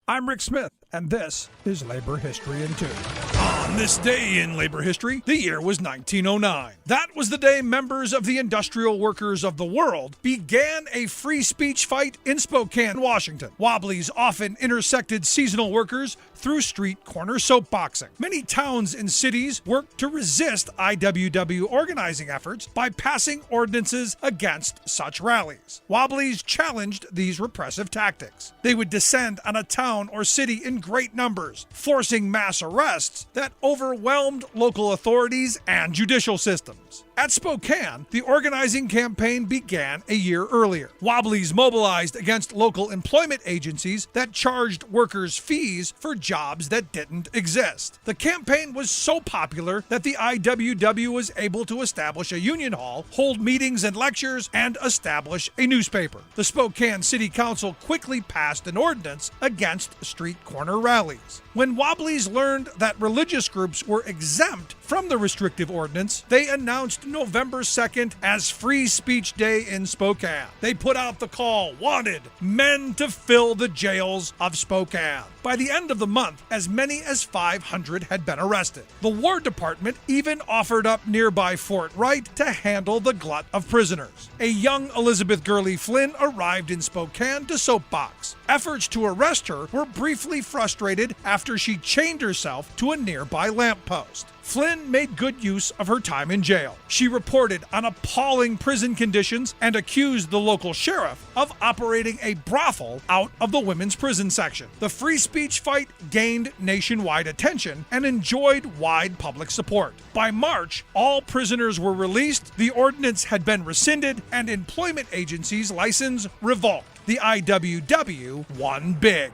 I'm Rick Smith, and this is Labor History in 2. On this day in labor history, the year was 1909. That was the day members of the industrial workers of the world began a free speech fight in Spokane, Washington. Wobblies often intersected seasonal workers through street corner soapboxing. Many towns and cities worked to resist IWW organizing efforts by passing ordinances against such rallies. Wobblies challenged these repressive tactics. They would descend on a town or city in great numbers, forcing mass arrests that overwhelmed local authorities and judicial systems. At Spokane, the organizing campaign began a year earlier. Wobblies mobilized against local employment agencies that charged workers fees for jobs that didn't exist. The campaign was so popular that the IWW was able to establish a union hall, hold meetings and lectures, and establish a newspaper. The Spokane City Council quickly passed an ordinance against street corner rallies. When Wobblies learned that religious groups were exempt from the restrictive ordinance, they announced November 2nd as Free Speech Day in Spokane. They put out the call, wanted men to fill the jails of Spokane. By the end of the month, as many as 500 had been arrested. The War Department even offered up nearby Fort Wright to handle the glut of prisoners. A young Elizabeth Gurley Flynn arrived in Spokane to soapbox. Efforts to arrest her were briefly frustrated after she chained herself to a nearby lamppost. Flynn made good use of her time in jail. She reported on appalling prison conditions and accused the local sheriff of operating a brothel out of the women's prison section. The free speech fight gained nationwide attention and enjoyed wide public support. By March, all prisoners were released, the ordinance had been rescinded, and employment agencies' license revoked. The IWW won big.